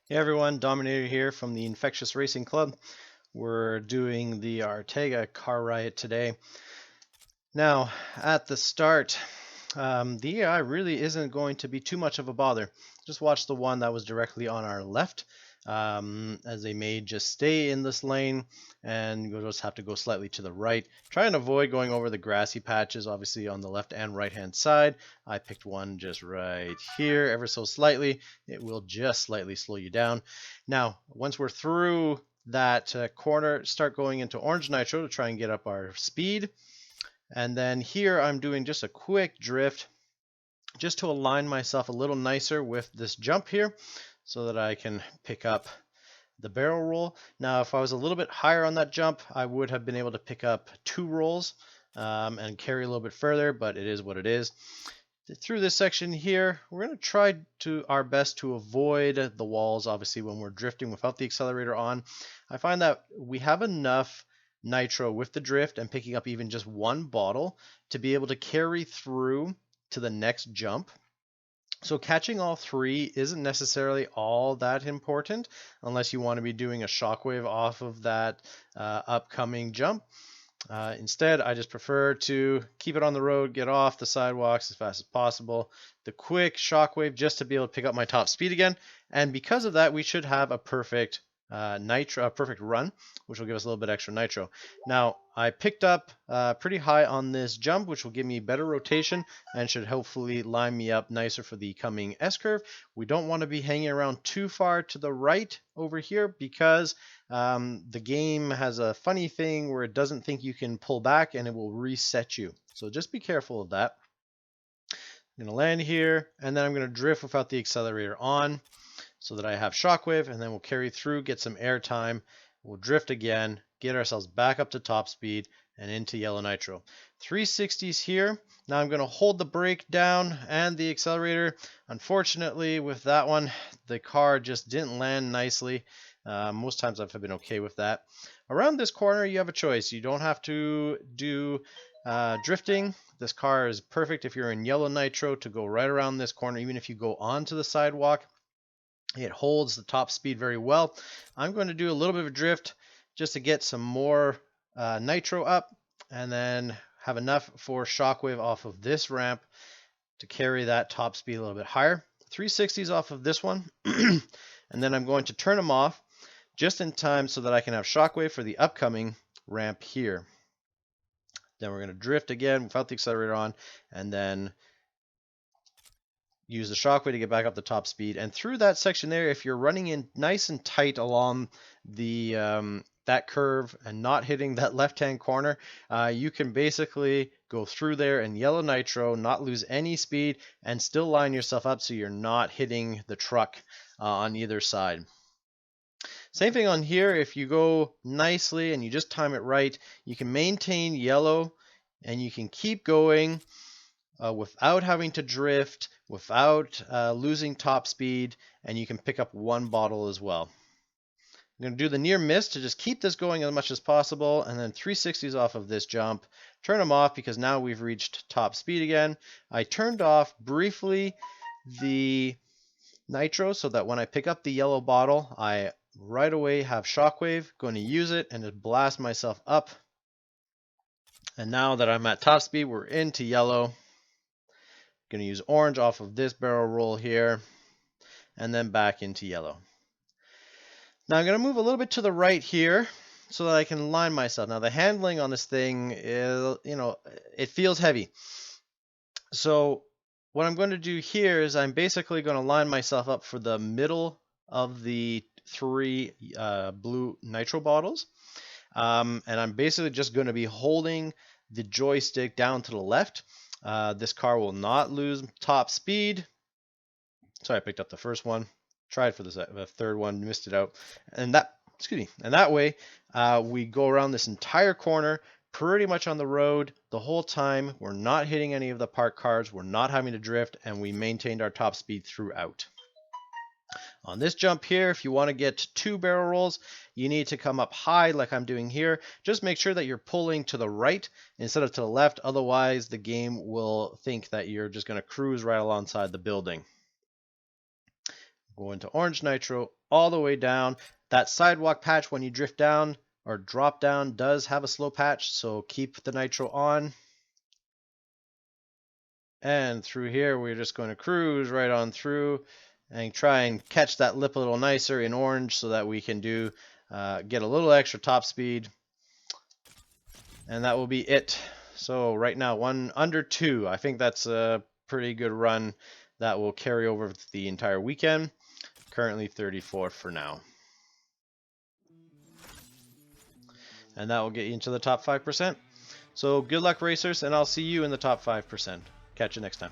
Hey everyone, Dominator here from the Infectious Racing Club. We're doing the Artega car riot today. Now, at the start, the AI really isn't going to be too much of a bother. Just watch the one that was directly on our left, as they may just stay in this lane and you'll just have to go slightly to the right. Try and avoid going over the grassy patches, obviously on the left and right hand side. I picked one just right here, ever so slightly. It will just slightly slow you down. Now, once we're through that corner, start going into orange nitro to try and get up our speed. And then here I'm doing just a quick drift just to align myself a little nicer with this jump here so that I can pick up the barrel roll. Now, if I was a little bit higher on that jump, I would have been able to pick up 2 rolls and carry a little bit further, but it is what it is. Through this section here, we're going to try to our best to avoid the walls, obviously, when we're drifting without the accelerator on. I find that we have enough nitro with the drift and picking up even just one bottle to be able to carry through to the next jump. So catching all three isn't necessarily all that important unless you want to be doing a shockwave off of that upcoming jump. Instead, I just prefer to keep it on the road, get off the sidewalks as fast as possible. The quick shockwave just to be able to pick up my top speed again. And because of that, we should have a perfect perfect run, which will give us a little bit extra nitro. Now, I picked up pretty high on this jump, which will give me better rotation and should hopefully line me up nicer for the coming S-curve. We don't want to be hanging around too far to the right over here because the game has a funny thing where it doesn't think you can pull back and it will reset you. So just be careful of that. I'm going to land here and then I'm going to drift without the accelerator on so that I have shockwave, and then we'll carry through, get some air time, we'll drift again, get ourselves back up to top speed and into yellow nitro. 360s here. Now I'm going to hold the brake down and the accelerator. Unfortunately, with that one, the car just didn't land nicely. Most times I've been okay with that. Around this corner, you have a choice. You don't have to do drifting. This car is perfect if you're in yellow nitro to go right around this corner, even if you go onto the sidewalk. It holds the top speed very well. I'm going to do a little bit of a drift just to get some more nitro up and then have enough for shockwave off of this ramp to carry that top speed a little bit higher. 360s off of this one. And then I'm going to turn them off just in time so that I can have shockwave for the upcoming ramp here. Then we're going to drift again without the accelerator on and then use the shockwave to get back up the top speed. And through that section there, if you're running in nice and tight along the that curve and not hitting that left-hand corner, you can basically go through there and yellow nitro, not lose any speed, and still line yourself up so you're not hitting the truck on either side. Same thing on here. If you go nicely and you just time it right, you can maintain yellow and you can keep going without having to drift, without losing top speed, and you can pick up one bottle as well. I'm going to do the near miss to just keep this going as much as possible, and then 360s off of this jump. Turn them off because now we've reached top speed again. I turned off briefly the nitro so that when I pick up the yellow bottle, I right away have shockwave, going to use it and just blast myself up. And now that I'm at top speed, we're into yellow. Going to use orange off of this barrel roll here and then back into yellow. Now I'm going to move a little bit to the right here so that I can line myself. Now the handling on this thing is, it feels heavy. So what I'm going to do here is I'm basically going to line myself up for the middle of the 3 blue nitro bottles. And I'm basically just going to be holding the joystick down to the left. This car will not lose top speed. Sorry, I picked up the first one. Tried for the third one, missed it out. And that way, we go around this entire corner pretty much on the road the whole time. We're not hitting any of the parked cars. We're not having to drift, and we maintained our top speed throughout. On this jump here, if you want to get 2 barrel rolls, you need to come up high like I'm doing here. Just make sure that you're pulling to the right instead of to the left. Otherwise, the game will think that you're just going to cruise right alongside the building. Go into orange nitro all the way down. That sidewalk patch when you drift down or drop down does have a slow patch, so keep the nitro on. And through here, we're just going to cruise right on through and try and catch that lip a little nicer in orange so that we can do get a little extra top speed. And that will be it. So right now, 1 under 2. I think that's a pretty good run that will carry over the entire weekend. Currently 34 for now. And that will get you into the top 5%. So good luck, racers, and I'll see you in the top 5%. Catch you next time.